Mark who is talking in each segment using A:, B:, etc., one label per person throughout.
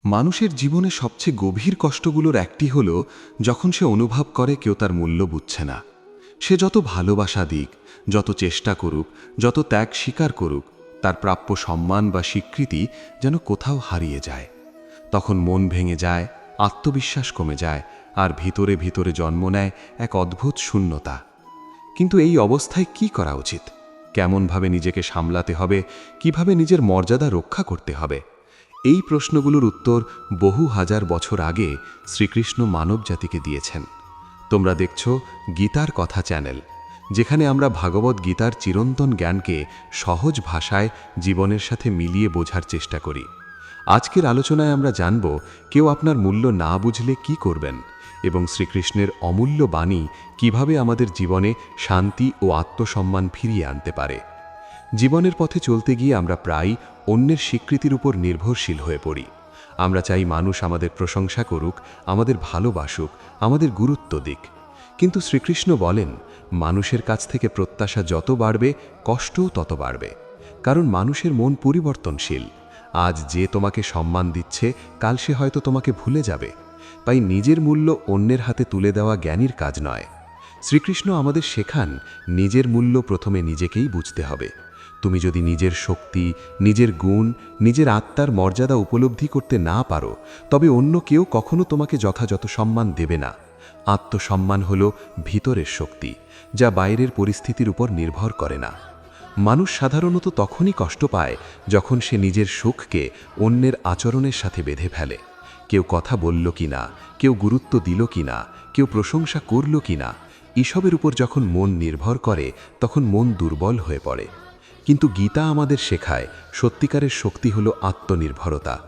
A: মানুষের জীবনে সবচেয়ে গভীর কষ্টগুলোর একটি হল যখন সে অনুভব করে কেউ তার মূল্য বুঝছে না। সে যত ভালোবাসা দিক, যত চেষ্টা করুক, যত ত্যাগ স্বীকার করুক, তার প্রাপ্য সম্মান বা স্বীকৃতি যেন কোথাও হারিয়ে যায়। তখন মন ভেঙে যায়, আত্মবিশ্বাস কমে যায়, আর ভিতরে ভিতরে জন্ম নেয় এক অদ্ভুত শূন্যতা। কিন্তু এই অবস্থায় কি করা উচিত? কেমনভাবে নিজেকে সামলাতে হবে? কিভাবে নিজের মর্যাদা রক্ষা করতে হবে? এই প্রশ্নগুলোর উত্তর বহু হাজার বছর আগে শ্রীকৃষ্ণ মানবজাতিকে দিয়েছেন। তোমরা দেখছো গীতার কথা চ্যানেল, যেখানে আমরা ভাগবত গীতার চিরন্তন জ্ঞানকে সহজ ভাষায় জীবনের সাথে মিলিয়ে বোঝার চেষ্টা করি। আজকের আলোচনায় আমরা জানব কেউ আপনার মূল্য না বুঝলে কি করবেন, এবং শ্রীকৃষ্ণের অমূল্য বাণী কিভাবে আমাদের জীবনে শান্তি ও আত্মসম্মান ফিরিয়ে আনতে পারে। জীবনের পথে চলতে গিয়ে আমরা প্রায়ই অন্যের স্বীকৃতির উপর নির্ভরশীল হয়ে পড়ি। আমরা চাই মানুষ আমাদের প্রশংসা করুক, আমাদের ভালোবাসুক, আমাদের গুরুত্ব দিক। কিন্তু শ্রীকৃষ্ণ বলেন, মানুষের কাছ থেকে প্রত্যাশা যত বাড়বে, কষ্টও তত বাড়বে। কারণ মানুষের মন পরিবর্তনশীল। আজ যে তোমাকে সম্মান দিচ্ছে, কাল সে হয়তো তোমাকে ভুলে যাবে। তাই নিজের মূল্য অন্যের হাতে তুলে দেওয়া জ্ঞানীর কাজ নয়। শ্রীকৃষ্ণ আমাদের শেখান, নিজের মূল্য প্রথমে নিজেকেই বুঝতে হবে। তুমি যদি নিজের শক্তি, নিজের গুণ, নিজের আত্মার মর্যাদা উপলব্ধি করতে না পারো, তবে অন্য কেউ কখনো তোমাকে যথাযথ সম্মান দেবে না। আত্মসম্মান হল ভিতরের শক্তি, যা বাইরের পরিস্থিতির উপর নির্ভর করে না। মানুষ সাধারণত তখনই কষ্ট পায় যখন সে নিজের সুখকে অন্যের আচরণের সাথে বেঁধে ফেলে। কেউ কথা বলল কিনা, কেউ গুরুত্ব দিল কিনা, কেউ প্রশংসা করল কিনা, এসবের উপর যখন মন নির্ভর করে, তখন মন দুর্বল হয়ে পড়ে। কিন্তু গীতা আমাদের শেখায়, সত্যিকারের শক্তি হল আত্মনির্ভরতা।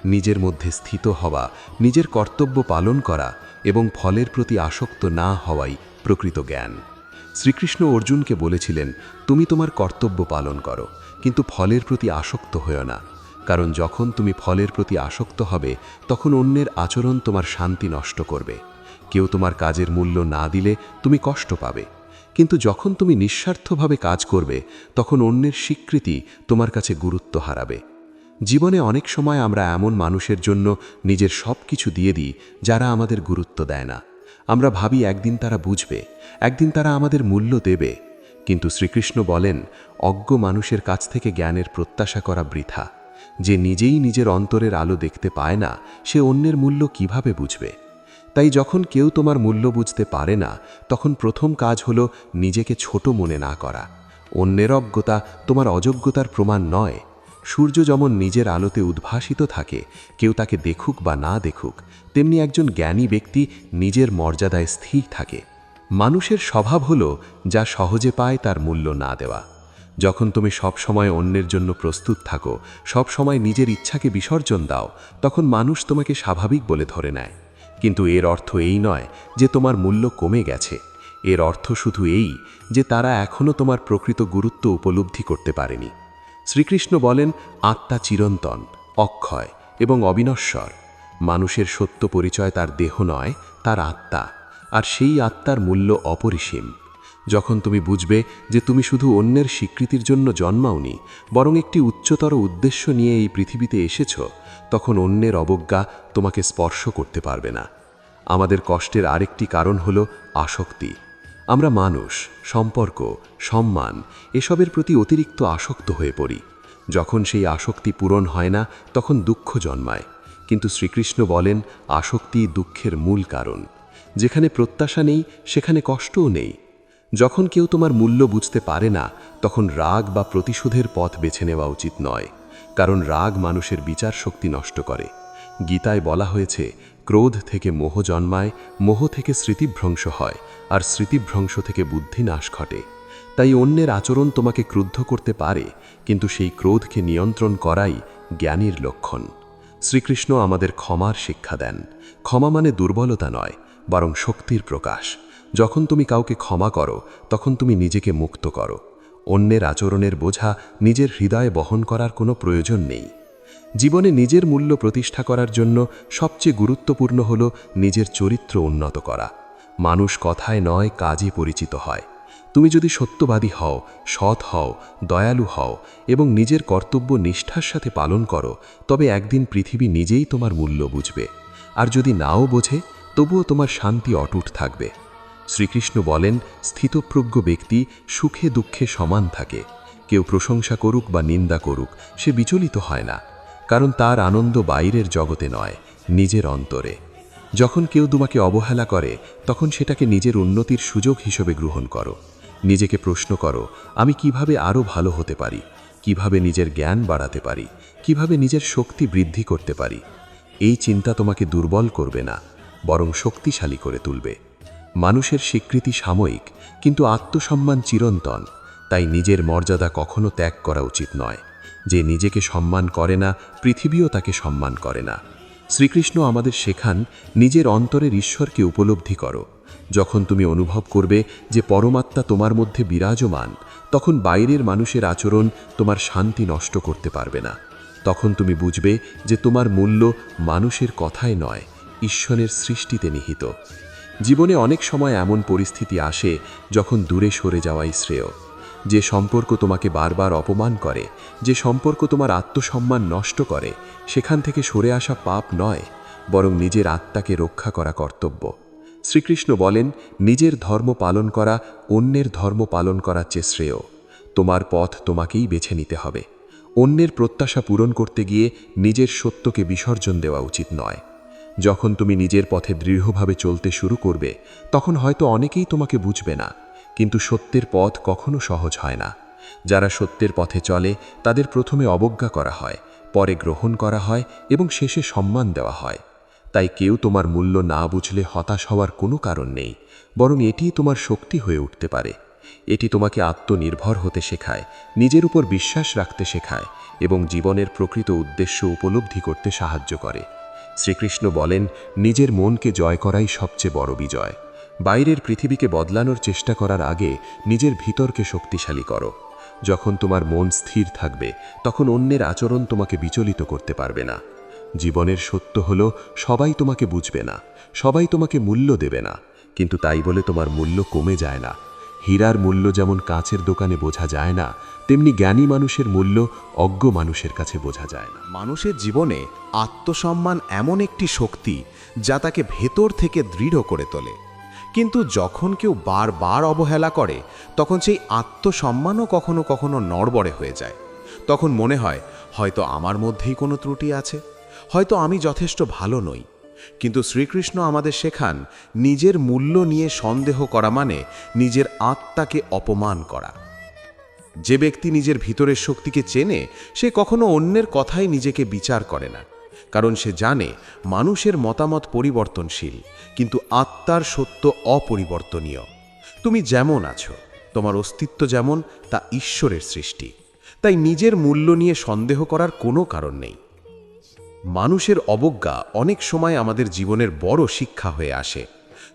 A: নিজের মধ্যে স্থিত হওয়া, নিজের কর্তব্য পালন করা এবং ফলের প্রতি আসক্ত না হওয়াই প্রকৃত জ্ঞান। শ্রীকৃষ্ণ অর্জুনকে বলেছিলেন, তুমি তোমার কর্তব্য পালন করো, কিন্তু ফলের প্রতি আসক্ত হও না। কারণ যখন তুমি ফলের প্রতি আসক্ত হবে, তখন অন্যের আচরণ তোমার শান্তি নষ্ট করবে। কেউ তোমার কাজের মূল্য না দিলে তুমি কষ্ট পাবে। কিন্তু যখন তুমি নিঃস্বার্থভাবে কাজ করবে, তখন অন্যের স্বীকৃতি তোমার কাছে গুরুত্ব হারাবে। জীবনে অনেক সময় আমরা এমন মানুষের জন্য নিজের সব কিছু দিয়ে দিই, যারা আমাদের গুরুত্ব দেয় না। আমরা ভাবি একদিন তারা বুঝবে, একদিন তারা আমাদের মূল্য দেবে। কিন্তু শ্রীকৃষ্ণ বলেন, অজ্ঞ মানুষের কাছ থেকে জ্ঞানের প্রত্যাশা করা বৃথা। যে নিজেই নিজের অন্তরের আলো দেখতে পায় না, সে অন্যের মূল্য কিভাবে বুঝবে? তাই যখন কেউ তোমার মূল্য বুঝতে পারে না, তখন প্রথম কাজ হলো নিজেকে ছোট মনে না করা। অন্যের অজ্ঞতা তোমার অযোগ্যতার প্রমাণ নয়। সূর্য যেমন নিজের আলোতে উদ্ভাসিত থাকে, কেউ তাকে দেখুক বা না দেখুক, তেমনি একজন জ্ঞানী ব্যক্তি নিজের মর্যাদায় স্থির থাকে। মানুষের স্বভাব হলো, যা সহজে পায় তার মূল্য না দেওয়া। যখন তুমি সব সময় অন্যের জন্য প্রস্তুত থাকো, সব সময় নিজের ইচ্ছাকে বিসর্জন দাও, তখন মানুষ তোমাকে স্বাভাবিক বলে ধরে নেয়। কিন্তু এর অর্থ এই নয় যে তোমার মূল্য কমে গেছে। এর অর্থ শুধু এই যে তারা এখনও তোমার প্রকৃত গুরুত্ব উপলব্ধি করতে পারেনি। শ্রীকৃষ্ণ বলেন, আত্মা চিরন্তন, অক্ষয় এবং অবিনশ্বর। মানুষের সত্য পরিচয় তার দেহ নয়, তার আত্মা। আর সেই আত্মার মূল্য অপরিসীম। যখন তুমি বুঝবে যে তুমি শুধু অন্যের স্বীকৃতির জন্য জন্মাওনি, বরং একটি উচ্চতর উদ্দেশ্য নিয়ে এই পৃথিবীতে এসেছ, তখন অন্যের অবজ্ঞা তোমাকে স্পর্শ করতে পারবে না। আমাদের কষ্টের আরেকটি কারণ হল আসক্তি। আমরা মানুষ, সম্পর্ক, সম্মান এসবের প্রতি অতিরিক্ত আসক্ত হয়ে পড়ি। যখন সেই আসক্তি পূরণ হয় না, তখন দুঃখ জন্মায়। কিন্তু শ্রীকৃষ্ণ বলেন, আসক্তি দুঃখের মূল কারণ। যেখানে প্রত্যাশা নেই, সেখানে কষ্টও নেই। যখন কেউ তোমার মূল্য বুঝতে পারে না, তখন রাগ বা প্রতিশোধের পথ বেছে নেওয়া উচিত নয়। কারণ রাগ মানুষের বিচার শক্তি নষ্ট করে। গীতায় বলা হয়েছে, ক্রোধ থেকে মোহ জন্মায়, মোহ থেকে স্মৃতিভ্রংশ হয়, আর স্মৃতিভ্রংশ থেকে বুদ্ধি নাশ ঘটে। তাই অন্যের আচরণ তোমাকে ক্রুদ্ধ করতে পারে, কিন্তু সেই ক্রোধকে নিয়ন্ত্রণ করাই জ্ঞানীর লক্ষণ। শ্রীকৃষ্ণ আমাদের ক্ষমার শিক্ষা দেন। ক্ষমা মানে দুর্বলতা নয়, বরং শক্তির প্রকাশ। যখন তুমি কাউকে ক্ষমা করো, তখন তুমি নিজেকে মুক্ত করো। অন্যের আচরণের বোঝা নিজের হৃদয়ে বহন করার কোনো প্রয়োজন নেই। জীবনে নিজের মূল্য প্রতিষ্ঠা করার জন্য সবচেয়ে গুরুত্বপূর্ণ হল নিজের চরিত্র উন্নত করা। মানুষ কথায় নয়, কাজে পরিচিত হয়।
B: তুমি যদি সত্যবাদী হও, সৎ হও, দয়ালু হও এবং নিজের কর্তব্য নিষ্ঠার সাথে পালন করো, তবে একদিন পৃথিবী নিজেই তোমার মূল্য বুঝবে। আর যদি নাও বোঝে, তবুও তোমার শান্তি অটুট থাকবে। শ্রীকৃষ্ণ বলেন, স্থিতপ্রজ্ঞ ব্যক্তি সুখে দুঃখে সমান থাকে। কেউ প্রশংসা করুক বা নিন্দা করুক, সে বিচলিত হয় না, কারণ তার আনন্দ বাইরের জগতে নয়, নিজের অন্তরে। যখন কেউ তোমাকে অবহেলা করে, তখন সেটাকে নিজের উন্নতির সুযোগ হিসেবে গ্রহণ করো। নিজেকে প্রশ্ন করো, আমি কিভাবে আরও ভালো হতে পারি, কিভাবে নিজের জ্ঞান বাড়াতে পারি, কিভাবে নিজের শক্তি বৃদ্ধি করতে পারি। এই চিন্তা তোমাকে দুর্বল করবে না, বরং শক্তিশালী করে তুলবে। মানুষের স্বীকৃতি সাময়িক, কিন্তু আত্মসম্মান চিরন্তন। তাই নিজের মর্যাদা কখনো ত্যাগ করা উচিত নয়। যে নিজেকে সম্মান করে না, পৃথিবীও তাকে সম্মান করে না। শ্রীকৃষ্ণ আমাদের শেখান, নিজের অন্তরের ঈশ্বরকে উপলব্ধি করো। যখন তুমি অনুভব করবে যে পরমাত্মা তোমার মধ্যে বিরাজমান, তখন বাইরের মানুষের আচরণ তোমার শান্তি নষ্ট করতে পারবে না। তখন তুমি বুঝবে যে তোমার মূল্য মানুষের কথায় নয়, ঈশ্বরের সৃষ্টিতে নিহিত। জীবনে অনেক সময় এমন পরিস্থিতি আসে যখন দূরে সরে যাওয়াই শ্রেয়। যে সম্পর্ক তোমাকে বারবার অপমান করে, যে সম্পর্ক তোমার আত্মসম্মান নষ্ট করে, সেখান থেকে সরে আসা পাপ নয়, বরং নিজের আত্মাকে রক্ষা করা কর্তব্য। শ্রীকৃষ্ণ বলেন, নিজের ধর্ম পালন করা অন্যের ধর্ম পালন করার চেয়ে শ্রেয়। তোমার পথ তোমাকেই বেছে নিতে হবে। অন্যের প্রত্যাশা পূরণ করতে গিয়ে নিজের সত্যকে বিসর্জন দেওয়া উচিত নয়। যখন তুমি নিজের পথে দৃঢ়ভাবে চলতে শুরু করবে, তখন হয়তো অনেকেই তোমাকে বুঝবে না, কিন্তু সত্যের পথ কখনো সহজ হয় না। যারা সত্যের পথে চলে, তাদের প্রথমে অবজ্ঞা করা হয়, পরে গ্রহণ করা হয় এবং শেষে সম্মান দেওয়া হয়। তাই কেউ তোমার মূল্য না বুঝলে হতাশ হওয়ার কোনো কারণ নেই, বরং এটিই তোমার শক্তি হয়ে উঠতে পারে। এটি তোমাকে আত্মনির্ভর হতে শেখায়, নিজের উপর বিশ্বাস রাখতে শেখায় এবং জীবনের প্রকৃত উদ্দেশ্য উপলব্ধি করতে সাহায্য করে। শ্রীকৃষ্ণ বলেন, নিজের মনকে জয় করাই সবচেয়ে বড় বিজয়। বাইরের পৃথিবীকে বদলানোর চেষ্টা করার আগে নিজের ভিতরকে শক্তিশালী করো। যখন তোমার মন স্থির থাকবে, তখন অন্যের আচরণ তোমাকে বিচলিত করতে পারবে না। জীবনের সত্য হলো, সবাই তোমাকে বুঝবে না, সবাই তোমাকে মূল্য দেবে না, কিন্তু তাই বলে তোমার মূল্য কমে যায় না। হীরার মূল্য যেমন কাঁচের দোকানে বোঝা যায় না, তেমনি জ্ঞানী মানুষের মূল্য অজ্ঞ মানুষের কাছে বোঝা যায় না।
A: মানুষের জীবনে আত্মসম্মান এমন একটি শক্তি যা তাকে ভেতর থেকে দৃঢ় করে তোলে। কিন্তু যখন কেউ বারবার অবহেলা করে, তখন সেই আত্মসম্মানও কখনো কখনো নড়বড়ে হয়ে যায়। তখন মনে হয়, হয়তো আমার মধ্যেই কোনো ত্রুটি আছে, হয়তো আমি যথেষ্ট ভালো নই। কিন্তু শ্রীকৃষ্ণ আমাদের শেখান, নিজের মূল্য নিয়ে সন্দেহ করা মানে নিজের আত্মাকে অপমান করা। যে ব্যক্তি নিজের ভিতরের শক্তিকে চেনে, সে কখনো অন্যের কথায় নিজেকে বিচার করে না, কারণ সে জানে মানুষের মতামত পরিবর্তনশীল, কিন্তু আত্মার সত্য অপরিবর্তনীয়। তুমি যেমন আছো, তোমার অস্তিত্ব যেমন, তা ঈশ্বরের সৃষ্টি। তাই নিজের মূল্য নিয়ে সন্দেহ করার কোনো কারণ নেই। মানুষের অবজ্ঞা অনেক সময় আমাদের জীবনের বড় শিক্ষা হয়ে আসে।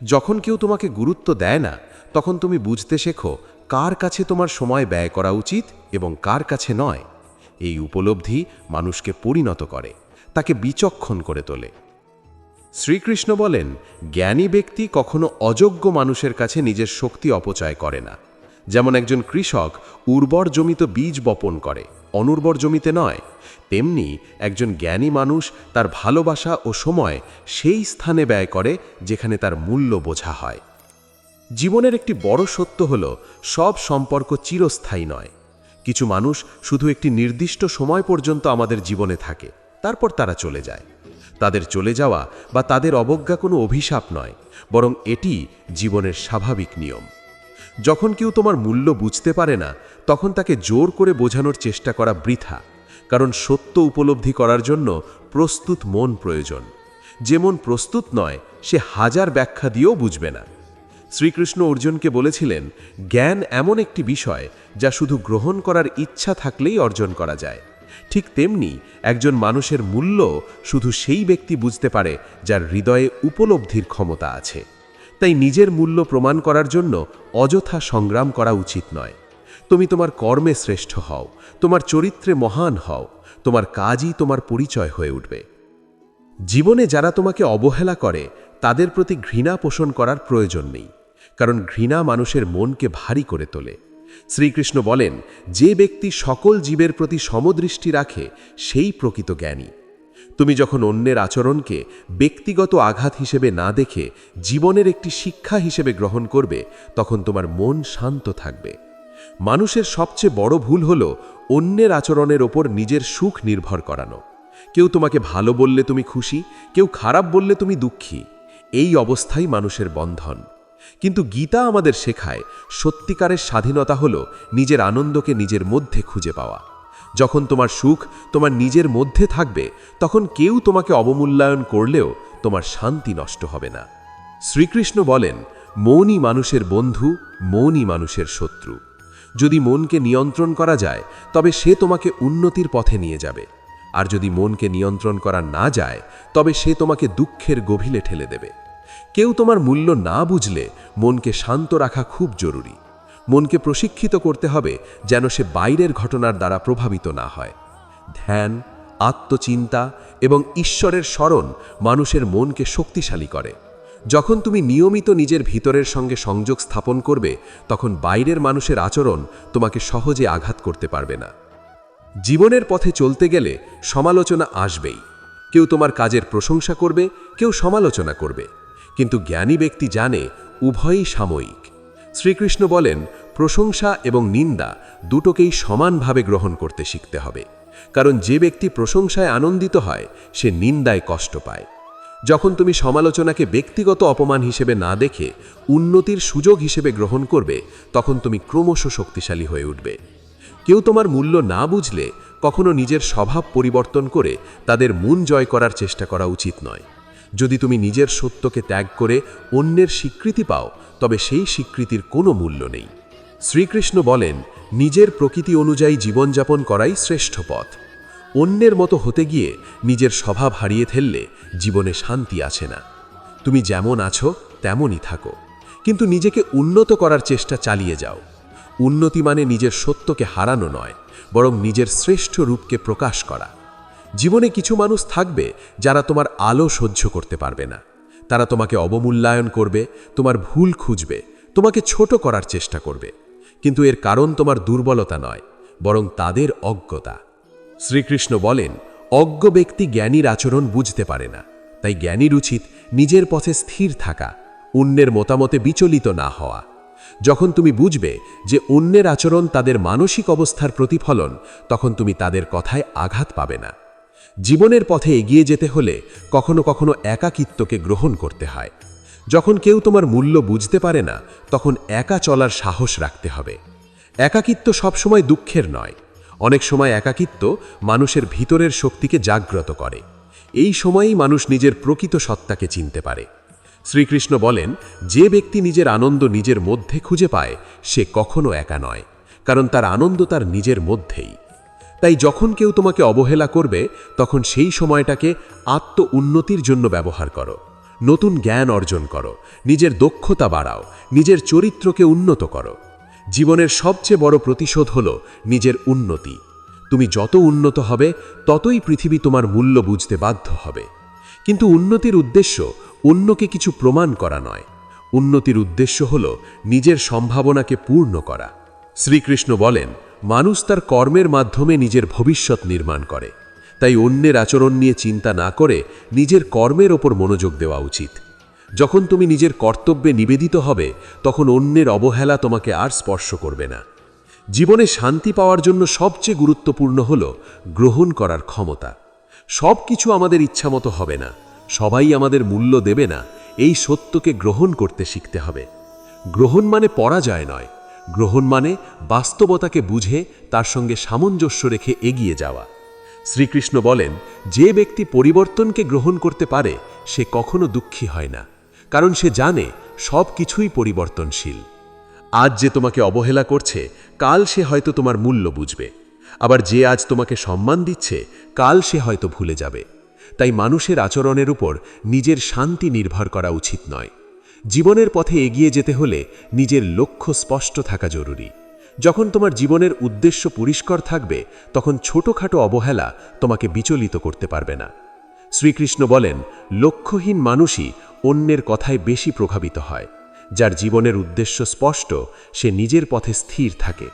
A: যখন কেউ তোমাকে গুরুত্ব দেয় না, তখন তুমি বুঝতে শেখো কার কাছে তোমার সময় ব্যয় করা উচিত এবং কার কাছে নয়। এই উপলব্ধি মানুষকে পরিণত করে, তাকে বিচক্ষণ করে তোলে। শ্রীকৃষ্ণ বলেন, জ্ঞানী ব্যক্তি কখনো অযোগ্য মানুষের কাছে নিজের শক্তি অপচয় করে না। যেমন একজন কৃষক উর্বর জমিতে বীজ বপন করে, অনুর্বর জমিতে নয়, তেমনি একজন জ্ঞানী মানুষ তার ভালোবাসা ও সময় সেই স্থানে ব্যয় করে যেখানে তার মূল্য বোঝা হয়। জীবনের একটি বড় সত্য হল, সব সম্পর্ক চিরস্থায়ী নয়। কিছু মানুষ শুধু একটি নির্দিষ্ট সময় পর্যন্ত আমাদের জীবনে থাকে, তারপর তারা চলে যায়। তাদের চলে যাওয়া বা তাদের অবজ্ঞা কোনো অভিশাপ নয়, বরং এটি জীবনের স্বাভাবিক নিয়ম। যখন কেউ তোমার মূল্য বুঝতে পারে না, তখন তাকে জোর করে বোঝানোর চেষ্টা করা বৃথা, কারণ সত্য উপলব্ধি করার জন্য প্রস্তুত মন প্রয়োজন। যে মন প্রস্তুত নয়, সে হাজার ব্যাখ্যা দিয়েও বুঝবে না। শ্রীকৃষ্ণ অর্জুনকে বলেছিলেন, জ্ঞান এমন একটি বিষয় যা শুধু গ্রহণ করার ইচ্ছা থাকলেই অর্জন করা যায়। ঠিক তেমনি একজন মানুষের মূল্য শুধু সেই ব্যক্তি বুঝতে পারে যার হৃদয়ে উপলব্ধির ক্ষমতা আছে। তাই নিজের মূল্য প্রমাণ করার জন্য অযথা সংগ্রাম করা উচিত নয়। তুমি তোমার কর্মে শ্রেষ্ঠ হও, তোমার চরিত্রে মহান হও, তোমার কাজই তোমার পরিচয় হয়ে উঠবে। জীবনে যারা তোমাকে অবহেলা করে, তাদের প্রতি ঘৃণা পোষণ করার প্রয়োজন নেই,
B: কারণ ঘৃণা মানুষের মনকে ভারী করে তোলে। শ্রীকৃষ্ণ বলেন, যে ব্যক্তি সকল জীবের প্রতি সমদৃষ্টি রাখে সেই প্রকৃত জ্ঞানী। তুমি যখন অন্যের আচরণকে ব্যক্তিগত আঘাত হিসেবে না দেখে জীবনের একটি শিক্ষা হিসেবে গ্রহণ করবে, তখন তোমার মন শান্ত থাকবে। মানুষের সবচেয়ে বড় ভুল হল অন্যের আচরণের ওপর নিজের সুখ নির্ভর করানো। কেউ তোমাকে ভালো বললে তুমি খুশি, কেউ খারাপ বললে তুমি দুঃখী। এই অবস্থাই মানুষের বন্ধন। কিন্তু গীতা আমাদের শেখায়, সত্যিকারের স্বাধীনতা হল নিজের আনন্দকে নিজের মধ্যে খুঁজে পাওয়া। যখন তোমার সুখ তোমার নিজের মধ্যে থাকবে, তখন কেউ তোমাকে অবমূল্যায়ন করলেও তোমার শান্তি নষ্ট হবে না। শ্রীকৃষ্ণ বলেন, মৌনই মানুষের বন্ধু, মৌনই মানুষের শত্রু। যদি মনকে নিয়ন্ত্রণ করা যায়, তবে সে তোমাকে উন্নতির পথে নিয়ে যাবে। আর যদি মনকে নিয়ন্ত্রণ করা না যায়, তবে সে তোমাকে দুঃখের গভীরে ঠেলে দেবে। কেউ তোমার মূল্য না বুঝলে মনকে শান্ত রাখা খুব জরুরি। মনকে প্রশিক্ষিত করতে হবে যেন সে বাইরের ঘটনার দ্বারা প্রভাবিত না হয়। ধ্যান, আত্মচিন্তা এবং ঈশ্বরের স্মরণ মানুষের মনকে শক্তিশালী করে। যখন তুমি নিয়মিত নিজের ভিতরের সঙ্গে সংযোগ স্থাপন করবে, তখন বাইরের মানুষের আচরণ তোমাকে সহজে আঘাত করতে পারবে না। জীবনের পথে চলতে গেলে সমালোচনা আসবেই। কেউ তোমার কাজের প্রশংসা করবে, কেউ সমালোচনা করবে। কিন্তু জ্ঞানী ব্যক্তি জানে উভয়ই সাময়িক। শ্রীকৃষ্ণ বলেন, প্রশংসা এবং নিন্দা দুটোকেই সমানভাবে গ্রহণ করতে শিখতে হবে। কারণ যে ব্যক্তি প্রশংসায় আনন্দিত হয়, সে নিন্দায় কষ্ট পায়। যখন তুমি সমালোচনাকে ব্যক্তিগত অপমান হিসেবে না দেখে উন্নতির সুযোগ হিসেবে গ্রহণ করবে, তখন তুমি ক্রমশ শক্তিশালী হয়ে উঠবে। কেউ তোমার মূল্য না বুঝলে কখনো নিজের স্বভাব পরিবর্তন করে তাদের মন জয় করার চেষ্টা করা উচিত নয়। যদি তুমি নিজের সত্যকে ত্যাগ করে অন্যের স্বীকৃতি পাও, তবে সেই স্বীকৃতির কোনো মূল্য নেই। শ্রীকৃষ্ণ বলেন, নিজের প্রকৃতি অনুযায়ী জীবনযাপন করাই শ্রেষ্ঠ পথ। অন্যের মতো হতে গিয়ে নিজের স্বভাব হারিয়ে ফেললে জীবনে শান্তি আছে না। তুমি যেমন আছো তেমনই থাকো, কিন্তু নিজেকে উন্নত করার চেষ্টা চালিয়ে যাও। উন্নতি মানে নিজের সত্যকে হারানো নয়, বরং নিজের শ্রেষ্ঠ রূপকে প্রকাশ করা। জীবনে কিছু মানুষ থাকবে যারা তোমার আলো সহ্য করতে পারবে না। তারা তোমাকে অবমূল্যায়ন করবে, তোমার ভুল খুঁজবে, তোমাকে ছোট করার চেষ্টা করবে। কিন্তু এর কারণ তোমার দুর্বলতা নয়, বরং তাদের অজ্ঞতা। শ্রীকৃষ্ণ বলেন, অজ্ঞ ব্যক্তি জ্ঞানীর আচরণ বুঝতে পারে না। তাই জ্ঞানীর উচিত নিজের পথে স্থির থাকা, অন্যের মতামতে বিচলিত না হওয়া। যখন তুমি বুঝবে যে অন্যের আচরণ তাদের মানসিক অবস্থার প্রতিফলন, তখন তুমি তাদের কথায় আঘাত পাবে না। জীবনের পথে এগিয়ে যেতে হলে কখনো কখনো একাকিত্বকে গ্রহণ করতে হয়। যখন কেউ তোমার মূল্য বুঝতে পারে না, তখন একা চলার সাহস রাখতে হবে। একাকিত্ব সবসময় দুঃখের নয়। অনেক সময় একাকিত্ব মানুষের ভিতরের শক্তিকে জাগ্রত করে। এই সময়েই মানুষ নিজের প্রকৃত সত্তাকে চিনতে পারে। শ্রীকৃষ্ণ বলেন, যে ব্যক্তি নিজের আনন্দ নিজের মধ্যে খুঁজে পায়, সে কখনো একা নয়, কারণ তার আনন্দ তার নিজের মধ্যেই। তাই যখন কেউ তোমাকে অবহেলা করবে, তখন সেই সময়টাকে আত্ম উন্নতির জন্য ব্যবহার করো। নতুন জ্ঞান অর্জন করো, নিজের দক্ষতা বাড়াও, নিজের চরিত্রকে উন্নত করো। জীবনের সবচেয়ে বড় প্রতিশোধ হল নিজের উন্নতি। তুমি যত উন্নত হবে, ততই পৃথিবী তোমার মূল্য বুঝতে বাধ্য হবে। কিন্তু উন্নতির উদ্দেশ্য অন্যকে কিছু প্রমাণ করা নয়। উন্নতির উদ্দেশ্য হল নিজের সম্ভাবনাকে পূর্ণ করা। শ্রীকৃষ্ণ বলেন, মানুষ তার কর্মের মাধ্যমে নিজের ভবিষ্যৎ নির্মাণ করে। তাই অন্যের আচরণ নিয়ে চিন্তা না করে নিজের কর্মের ওপর মনোযোগ দেওয়া উচিত। যখন তুমি নিজের কর্তব্যে নিবেদিত হবে, তখন অন্যের অবহেলা তোমাকে আর স্পর্শ করবে না। জীবনে শান্তি পাওয়ার জন্য সবচেয়ে গুরুত্বপূর্ণ হল গ্রহণ করার ক্ষমতা। সব কিছু আমাদের ইচ্ছামতো হবে না, সবাই আমাদের মূল্য দেবে না। এই সত্যকে গ্রহণ করতে শিখতে হবে। গ্রহণ মানে পরাজয় নয়, গ্রহণ মানে বাস্তবতাকে বুঝে তার সঙ্গে সামঞ্জস্য রেখে এগিয়ে যাওয়া। শ্রীকৃষ্ণ বলেন, যে ব্যক্তি পরিবর্তনকে গ্রহণ করতে পারে, সে কখনো দুঃখী হয় না, কারণ সে জানে সব কিছুই পরিবর্তনশীল। আজ যে তোমাকে অবহেলা করছে, কাল সে হয়তো তোমার মূল্য বুঝবে। আবার যে আজ তোমাকে সম্মান দিচ্ছে, কাল সে হয়তো ভুলে যাবে। তাই মানুষের আচরণের উপর নিজের শান্তি নির্ভর করা উচিত নয়। জীবনের পথে এগিয়ে যেতে হলে নিজের লক্ষ্য স্পষ্ট থাকা জরুরি। যখন তোমার জীবনের উদ্দেশ্য পরিষ্কার থাকবে, তখন ছোটখাটো অবহেলা তোমাকে বিচলিত করতে পারবে না। শ্রীকৃষ্ণ বলেন, লক্ষ্যহীন মানুষই অন্যের কথায় বেশি প্রভাবিত হয়। যার জীবনের উদ্দেশ্য স্পষ্ট, সে নিজের পথে স্থির থাকে।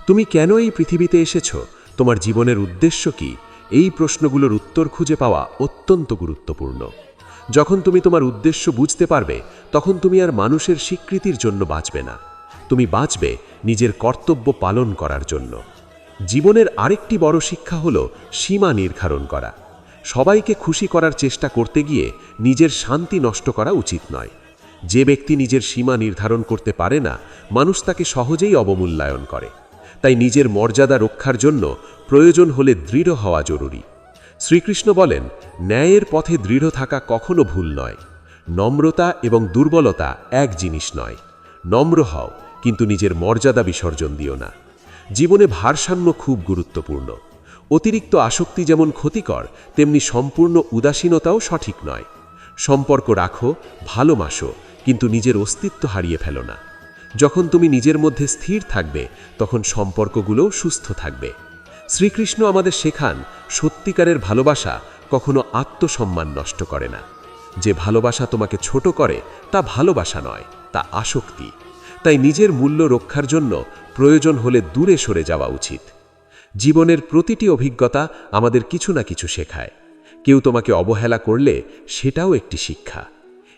B: তুমি কেন এই পৃথিবীতে এসেছ, তোমার জীবনের উদ্দেশ্য কি, এই প্রশ্নগুলোর উত্তর খুঁজে পাওয়া অত্যন্ত গুরুত্বপূর্ণ। যখন তুমি তোমার উদ্দেশ্য বুঝতে পারবে, তখন তুমি আর মানুষের স্বীকৃতির জন্য বাঁচবে না, তুমি বাঁচবে নিজের কর্তব্য পালন করার জন্য। জীবনের আরেকটি বড় শিক্ষা হলো সীমা নির্ধারণ করা। সবাইকে খুশি করার চেষ্টা করতে গিয়ে নিজের শান্তি নষ্ট করা উচিত নয়। যে ব্যক্তি নিজের সীমা নির্ধারণ করতে পারে না, মানুষ তাকে সহজেই অবমূল্যায়ন করে। তাই নিজের মর্যাদা রক্ষার জন্য প্রয়োজন হলে দৃঢ় হওয়া জরুরি। শ্রীকৃষ্ণ বলেন, ন্যায়ের পথে দৃঢ় থাকা কখনো ভুল নয়। নম্রতা এবং দুর্বলতা এক জিনিস নয়। নম্র হও, কিন্তু নিজের মর্যাদা বিসর্জন দিও না। জীবনে ভারসাম্য খুব গুরুত্বপূর্ণ। অতিরিক্ত আসক্তি যেমন ক্ষতিকর, তেমনি সম্পূর্ণ উদাসীনতাও সঠিক নয়। সম্পর্ক রাখো, ভালোবাসো, কিন্তু নিজের অস্তিত্ব হারিয়ে ফেলো না। যখন তুমি নিজের মধ্যে স্থির থাকবে, তখন সম্পর্কগুলোও সুস্থ থাকবে। শ্রীকৃষ্ণ আমাদের শেখান, সত্যিকারের ভালোবাসা কখনো আত্মসম্মান নষ্ট করে না। যে ভালোবাসা তোমাকে ছোট করে, তা ভালোবাসা নয়, তা আসক্তি। তাই নিজের মূল্য রক্ষার জন্য প্রয়োজন হলে দূরে সরে যাওয়া উচিত। জীবনের প্রতিটি অভিজ্ঞতা আমাদের কিছু না কিছু শেখায়। কেউ তোমাকে অবহেলা করলে সেটাও একটি শিক্ষা।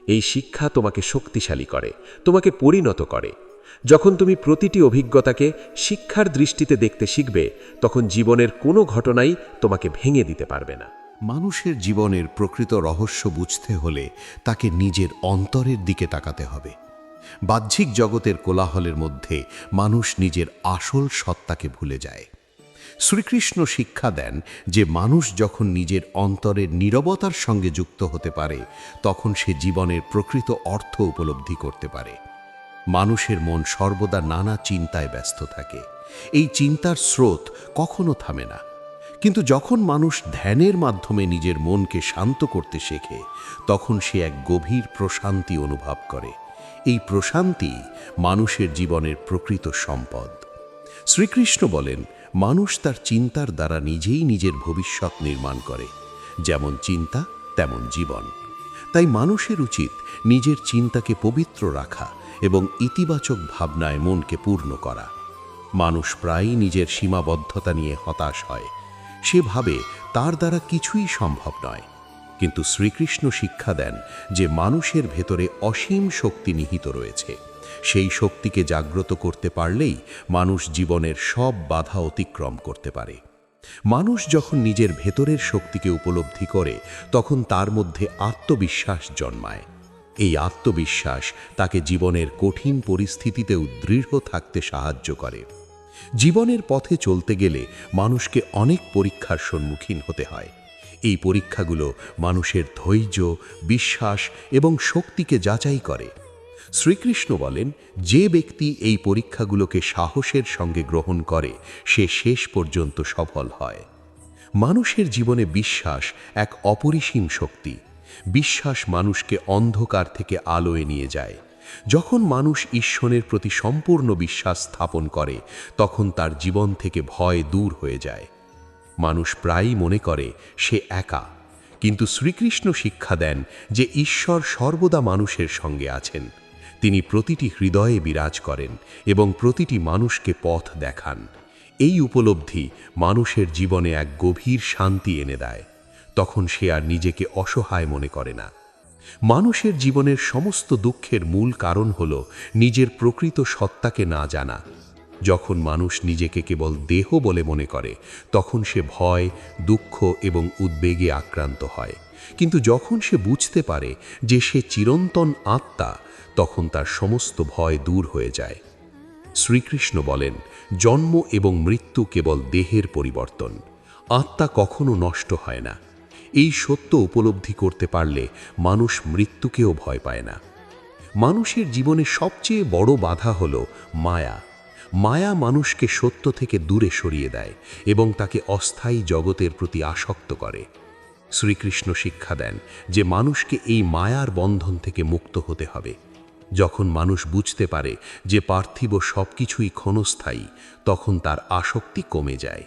B: এই শিক্ষা তোমাকে শক্তিশালী করে, তোমাকে পরিণত করে। যখন তুমি প্রতিটি অভিজ্ঞতাকে শিক্ষার দৃষ্টিতে দেখতে শিখবে, তখন জীবনের কোনো ঘটনাই তোমাকে ভেঙে দিতে পারবে না।
C: মানুষের জীবনের প্রকৃত রহস্য বুঝতে হলে তাকে নিজের অন্তরের দিকে তাকাতে হবে। বাহ্যিক জগতের কোলাহলের মধ্যে মানুষ নিজের আসল সত্তাকে ভুলে যায়। শ্রীকৃষ্ণ শিক্ষা দেন যে মানুষ যখন নিজের অন্তরের নীরবতার সঙ্গে যুক্ত হতে পারে, তখন সে জীবনের প্রকৃত অর্থ উপলব্ধি করতে পারে। মানুষের মন সর্বদা নানা চিন্তায় ব্যস্ত থাকে। এই চিন্তার স্রোত কখনো থামে না। কিন্তু যখন মানুষ ধ্যানের মাধ্যমে নিজের মনকে শান্ত করতে শেখে, তখন সে এক গভীর প্রশান্তি অনুভব করে। এই প্রশান্তি মানুষের জীবনের প্রকৃত সম্পদ। শ্রীকৃষ্ণ বলেন, মানুষ তার চিন্তার দ্বারা নিজেই নিজের ভবিষ্যৎ নির্মাণ করে। যেমন চিন্তা, তেমন জীবন। তাই মানুষের উচিত নিজের চিন্তাকে পবিত্র রাখা এবং ইতিবাচক ভাবনায় মনকে পূর্ণ করা। মানুষ প্রায়ই নিজের সীমাবদ্ধতা নিয়ে হতাশ হয়। সে ভাবে তার দ্বারা কিছুই সম্ভব নয়। কিন্তু শ্রীকৃষ্ণ শিক্ষা দেন যে মানুষের ভেতরে অসীম শক্তি নিহিত রয়েছে। সেই শক্তিকে জাগ্রত করতে পারলেই মানুষ জীবনের সব বাধা অতিক্রম করতে পারে। মানুষ যখন নিজের ভেতরের শক্তিকে উপলব্ধি করে, তখন তার মধ্যে আত্মবিশ্বাস জন্মায়। এই আত্মবিশ্বাস তাকে জীবনের কঠিন পরিস্থিতিতেও দৃঢ় থাকতে সাহায্য করে। জীবনের পথে চলতে গেলে মানুষকে অনেক পরীক্ষার সম্মুখীন হতে হয়। এই পরীক্ষাগুলো মানুষের ধৈর্য, বিশ্বাস এবং শক্তিকে যাচাই করে। শ্রীকৃষ্ণ বলেন, যে ব্যক্তি এই পরীক্ষাগুলোকে সাহসের সঙ্গে গ্রহণ করে, সে শেষ পর্যন্ত সফল হয়। মানুষের জীবনে বিশ্বাস এক অপরিসীম শক্তি। বিশ্বাস মানুষকে অন্ধকার থেকে আলোয় নিয়ে যায়। যখন মানুষ ঈশ্বরের প্রতি সম্পূর্ণ বিশ্বাস স্থাপন করে, তখন তার জীবন থেকে ভয় দূর হয়ে যায়। মানুষ প্রায়ই মনে করে সে একা, কিন্তু শ্রীকৃষ্ণ শিক্ষা দেন যে ঈশ্বর সর্বদা মানুষের সঙ্গে আছেন। তিনি প্রতিটি হৃদয়ে বিরাজ করেন এবং প্রতিটি মানুষকে পথ দেখান। এই উপলব্ধি মানুষের জীবনে এক গভীর শান্তি এনে দেয়। তখন সে আর নিজেকে অসহায় মনে করে না। মানুষের জীবনের সমস্ত দুঃখের মূল কারণ হল নিজের প্রকৃত সত্তাকে না জানা। যখন মানুষ নিজেকে কেবল দেহ বলে মনে করে, তখন সে ভয়, দুঃখ এবং উদ্বেগে আক্রান্ত হয়। কিন্তু যখন সে বুঝতে পারে যে সে চিরন্তন আত্মা, তখন তার সমস্ত ভয় দূর হয়ে যায়। শ্রীকৃষ্ণ বলেন, জন্ম এবং মৃত্যু কেবল দেহের পরিবর্তন, আত্মা কখনো নষ্ট হয় না। এই সত্য উপলব্ধি করতে পারলে মানুষ মৃত্যুকেও ভয় পায় না। মানুষের জীবনে সবচেয়ে বড় বাধা হল মায়া। মায়া মানুষকে সত্য থেকে দূরে সরিয়ে দেয় এবং তাকে অস্থায়ী জগতের প্রতি আসক্ত করে। শ্রীকৃষ্ণ শিক্ষা দেন যে মানুষকে এই মায়ার বন্ধন থেকে মুক্ত হতে হবে। যখন মানুষ বুঝতে পারে যে পার্থিব সবকিছুই ক্ষণস্থায়ী, তখন তার আসক্তি কমে যায়।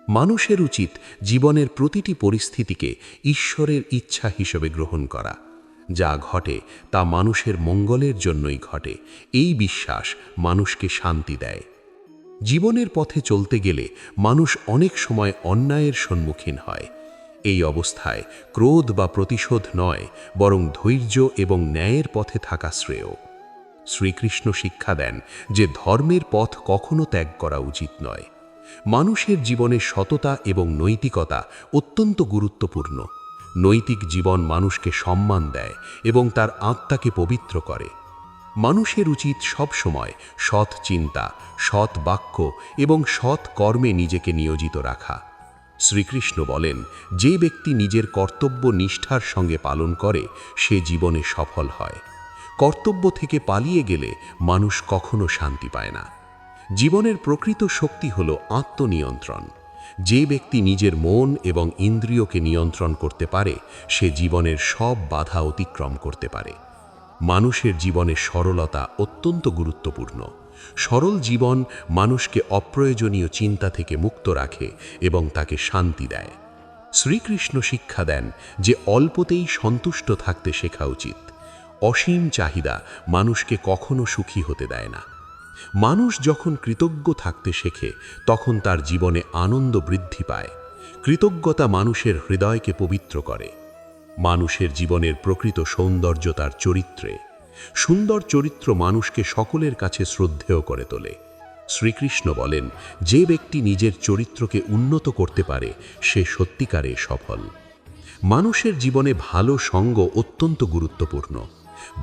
C: মানুষের উচিত জীবনের প্রতিটি পরিস্থিতিকে ঈশ্বরের ইচ্ছা হিসেবে গ্রহণ করা।
B: যা ঘটে তা মানুষের মঙ্গলের জন্যই ঘটে, এই বিশ্বাস মানুষকে শান্তি দেয়। জীবনের পথে চলতে গেলে মানুষ অনেক সময় অন্যায়ের সম্মুখীন হয়। এই অবস্থায় ক্রোধ বা প্রতিশোধ নয়, বরং ধৈর্য এবং ন্যায়ের পথে থাকা শ্রেয়। শ্রীকৃষ্ণ শিক্ষা দেন যে ধর্মের পথ কখনো ত্যাগ করা উচিত নয়। মানুষের জীবনে সততা এবং নৈতিকতা অত্যন্ত গুরুত্বপূর্ণ। নৈতিক জীবন মানুষকে সম্মান দেয় এবং তার আত্মাকে পবিত্র করে। মানুষের উচিত সবসময় সৎ চিন্তা, সৎ বাক্য এবং সৎ কর্মে নিজেকে নিয়োজিত রাখা। শ্রীকৃষ্ণ বলেন, যে ব্যক্তি নিজের কর্তব্য নিষ্ঠার সঙ্গে পালন করে সে জীবনে সফল হয়। কর্তব্য থেকে পালিয়ে গেলে মানুষ কখনো শান্তি পায় না। জীবনের প্রকৃত শক্তি হল আত্মনিয়ন্ত্রণ। যে ব্যক্তি নিজের মন এবং ইন্দ্রিয়কে নিয়ন্ত্রণ করতে পারে সে জীবনের সব বাধা অতিক্রম করতে পারে। মানুষের জীবনে সরলতা অত্যন্ত গুরুত্বপূর্ণ। সরল জীবন মানুষকে অপ্রয়োজনীয় চিন্তা থেকে মুক্ত রাখে এবং তাকে শান্তি দেয়। শ্রীকৃষ্ণ শিক্ষা দেন যে অল্পতেই সন্তুষ্ট থাকতে শেখা উচিত। অসীম চাহিদা মানুষকে কখনো সুখী হতে দেয় না। মানুষ যখন কৃতজ্ঞ থাকতে শেখে তখন তার জীবনে আনন্দ বৃদ্ধি পায়। কৃতজ্ঞতা মানুষের হৃদয়কে পবিত্র করে। মানুষের জীবনের প্রকৃত সৌন্দর্য তার চরিত্রে। সুন্দর চরিত্র মানুষকে সকলের কাছে শ্রদ্ধেয় করে তোলে। শ্রীকৃষ্ণ বলেন, যে ব্যক্তি নিজের চরিত্রকে উন্নত করতে পারে সে সত্যিকারে সফল। মানুষের জীবনে ভালো সঙ্গ অত্যন্ত গুরুত্বপূর্ণ।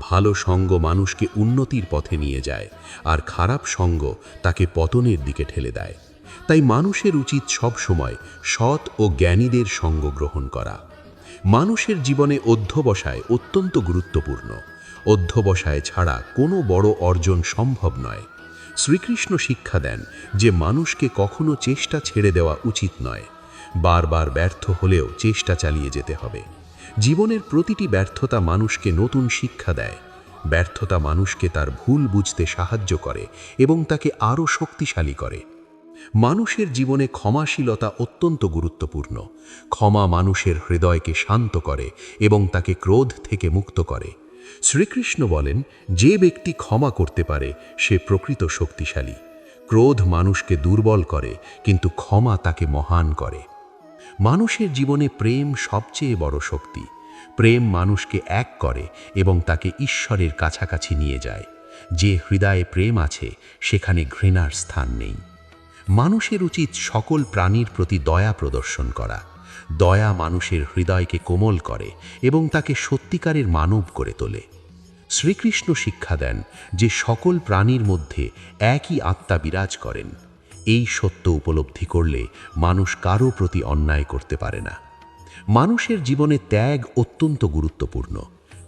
B: ভালো সঙ্গ মানুষকে উন্নতির পথে নিয়ে যায়, আর খারাপ সঙ্গ তাকে পতনের দিকে ঠেলে দেয়। তাই মানুষের উচিত সবসময় সৎ ও জ্ঞানীদের সঙ্গ গ্রহণ করা। মানুষের জীবনে অধ্যবসায় অত্যন্ত গুরুত্বপূর্ণ। অধ্যবসায় ছাড়া কোনো বড় অর্জন সম্ভব নয়। শ্রীকৃষ্ণ শিক্ষা দেন যে মানুষকে কখনো চেষ্টা ছেড়ে দেওয়া উচিত নয়। বারবার ব্যর্থ হলেও চেষ্টা চালিয়ে যেতে হবে। জীবনের প্রতিটি ব্যর্থতা মানুষকে নতুন শিক্ষা দেয়। ব্যর্থতা মানুষকে তার ভুল বুঝতে সাহায্য করে এবং তাকে আরও শক্তিশালী করে। মানুষের জীবনে ক্ষমাশীলতা অত্যন্ত গুরুত্বপূর্ণ। ক্ষমা মানুষের হৃদয়কে শান্ত করে এবং তাকে ক্রোধ থেকে মুক্ত করে। শ্রীকৃষ্ণ বলেন, যে ব্যক্তি ক্ষমা করতে পারে সে প্রকৃত শক্তিশালী। ক্রোধ মানুষকে দুর্বল করে, কিন্তু ক্ষমা তাকে মহান করে। মানুষের জীবনে প্রেম সবচেয়ে বড় শক্তি। প্রেম মানুষকে এক করে এবং তাকে ঈশ্বরের কাছাকাছি নিয়ে যায়। যে হৃদয়ে প্রেম আছে সেখানে ঘৃণার স্থান নেই। মানুষের উচিত সকল প্রাণীর প্রতি দয়া প্রদর্শন করা। দয়া মানুষের হৃদয়কে কোমল করে এবং তাকে সত্যিকারের মানব করে তোলে। শ্রীকৃষ্ণ শিক্ষা দেন যে সকল প্রাণীর মধ্যে একই আত্মা বিরাজ করেন। এই সত্য উপলব্ধি করলে মানুষ কারো প্রতি অন্যায় করতে পারে না। মানুষের জীবনে ত্যাগ অত্যন্ত গুরুত্বপূর্ণ।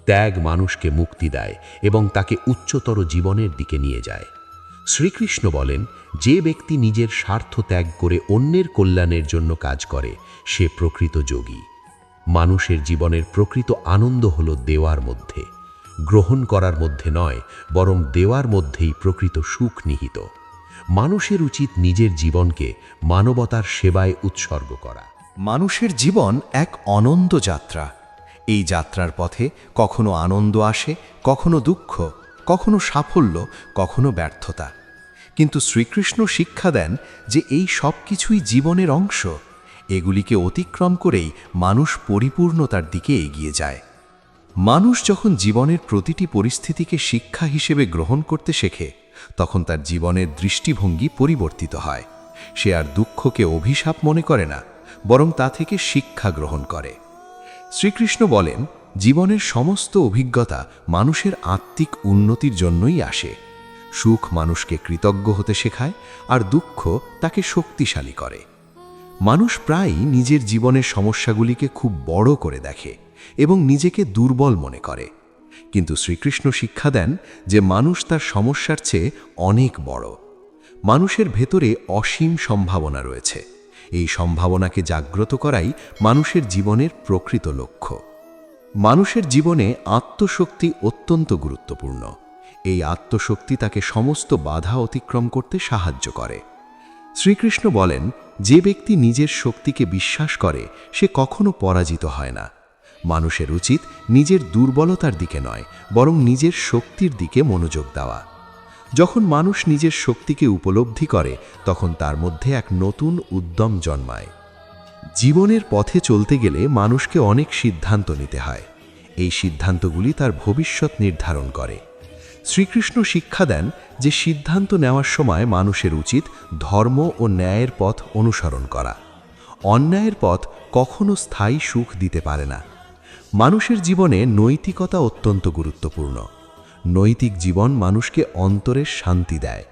B: ত্যাগ মানুষকে মুক্তি দেয় এবং তাকে উচ্চতর জীবনের দিকে নিয়ে যায়। শ্রীকৃষ্ণ বলেন, যে ব্যক্তি নিজের স্বার্থ ত্যাগ করে অন্যের কল্যাণের জন্য কাজ করে সে প্রকৃত যোগী। মানুষের জীবনের প্রকৃত আনন্দ হল দেওয়ার মধ্যে। গ্রহণ করার মধ্যে নয়, বরং দেওয়ার মধ্যেই প্রকৃত সুখ নিহিত। মানুষের উচিত নিজের জীবনকে মানবতার সেবায় উৎসর্গ করা।
D: মানুষের জীবন এক অনন্ত যাত্রা। এই যাত্রার পথে কখনো আনন্দ আসে, কখনো দুঃখ, কখনো সাফল্য, কখনো ব্যর্থতা। কিন্তু শ্রীকৃষ্ণ শিক্ষা দেন যে এই সব কিছুই জীবনের অংশ। এগুলিকে অতিক্রম করেই মানুষ পরিপূর্ণতার দিকে এগিয়ে যায়। মানুষ যখন জীবনের প্রতিটি পরিস্থিতিকে শিক্ষা হিসেবে গ্রহণ করতে শেখে তখন তার জীবনের দৃষ্টিভঙ্গি পরিবর্তিত হয়। সে আর দুঃখকে অভিশাপ মনে করে না, বরং তা থেকে শিক্ষা গ্রহণ করে। শ্রীকৃষ্ণ বলেন, জীবনের সমস্ত অভিজ্ঞতা মানুষের আত্মিক উন্নতির জন্যই আসে। সুখ মানুষকে কৃতজ্ঞ হতে শেখায়, আর দুঃখ তাকে শক্তিশালী করে। মানুষ প্রায়ই নিজের জীবনের সমস্যাগুলিকে খুব বড় করে দেখে এবং নিজেকে দুর্বল মনে করে। কিন্তু শ্রীকৃষ্ণ শিক্ষা দেন যে মানুষ তার সমস্যার চেয়ে অনেক বড়। মানুষের ভেতরে অসীম সম্ভাবনা রয়েছে। এই সম্ভাবনাকে জাগ্রত করাই মানুষের জীবনের প্রকৃত লক্ষ্য। মানুষের জীবনে আত্মশক্তি অত্যন্ত গুরুত্বপূর্ণ। এই আত্মশক্তি তাকে সমস্ত বাধা অতিক্রম করতে সাহায্য করে। শ্রীকৃষ্ণ বলেন, যে ব্যক্তি নিজের শক্তিকে বিশ্বাস করে সে কখনো পরাজিত হয় না। মানুষের উচিত নিজের দুর্বলতার দিকে নয়, বরং নিজের শক্তির দিকে মনোযোগ দেওয়া। যখন মানুষ নিজের শক্তিকে উপলব্ধি করে, তখন তার মধ্যে এক নতুন উদ্যম জন্মায়। জীবনের পথে চলতে গেলে মানুষকে অনেক সিদ্ধান্ত নিতে হয়। এই সিদ্ধান্তগুলি তার ভবিষ্যৎ নির্ধারণ করে। শ্রীকৃষ্ণ শিক্ষা দেন যে সিদ্ধান্ত নেওয়ার সময় মানুষের উচিত ধর্ম ও ন্যায়ের পথ অনুসরণ করা। অন্যায়ের পথ কখনো স্থায়ী সুখ দিতে পারে না। মানুষের জীবনে নৈতিকতা অত্যন্ত গুরুত্বপূর্ণ। নৈতিক জীবন মানুষকে অন্তরের শান্তি দেয়।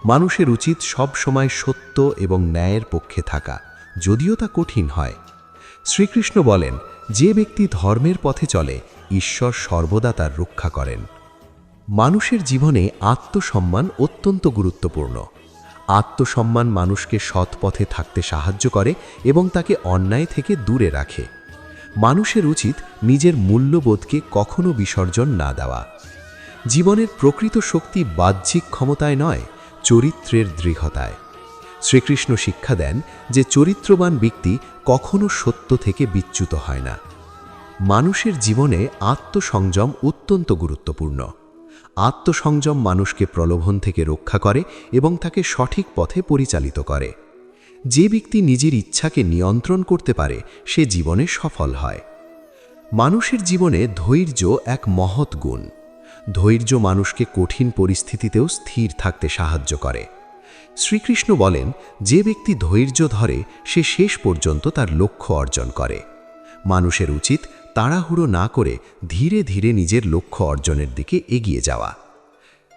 D: মানুষের উচিত সব সময় সত্য এবং ন্যায়ের পক্ষে থাকা, যদিও তা কঠিন হয়। শ্রীকৃষ্ণ বলেন, যে ব্যক্তি ধর্মের পথে চলে, ঈশ্বর সর্বদা তার রক্ষা করেন। মানুষের জীবনে আত্মসম্মান অত্যন্ত গুরুত্বপূর্ণ। আত্মসম্মান মানুষকে সৎ পথে থাকতে সাহায্য করে এবং তাকে অন্যায় থেকে দূরে রাখে। মানুষের উচিত নিজের মূল্যবোধকে কখনো বিসর্জন না দেওয়া। জীবনের প্রকৃত শক্তি বাহ্যিক ক্ষমতায় নয়, চরিত্রের দৃঢ়তায়। শ্রীকৃষ্ণ শিক্ষা দেন যে চরিত্রবান ব্যক্তি কখনো সত্য থেকে বিচ্যুত হয় না। মানুষের জীবনে আত্মসংযম অত্যন্ত গুরুত্বপূর্ণ। আত্মসংযম মানুষকে প্রলোভন থেকে রক্ষা করে এবং তাকে সঠিক পথে পরিচালিত করে। যে ব্যক্তি নিজের ইচ্ছাকে নিয়ন্ত্রণ করতে পারে, সে জীবনে সফল হয়। মানুষের জীবনে ধৈর্য এক মহৎ গুণ। ধৈর্য মানুষকে কঠিন পরিস্থিতিতেও স্থির থাকতে সাহায্য করে। শ্রীকৃষ্ণ বলেন, যে ব্যক্তি ধৈর্য ধরে সে শেষ পর্যন্ত তার লক্ষ্য অর্জন করে। মানুষের উচিত তাড়াহুড়ো না করে ধীরে ধীরে নিজের লক্ষ্য অর্জনের দিকে এগিয়ে যাওয়া।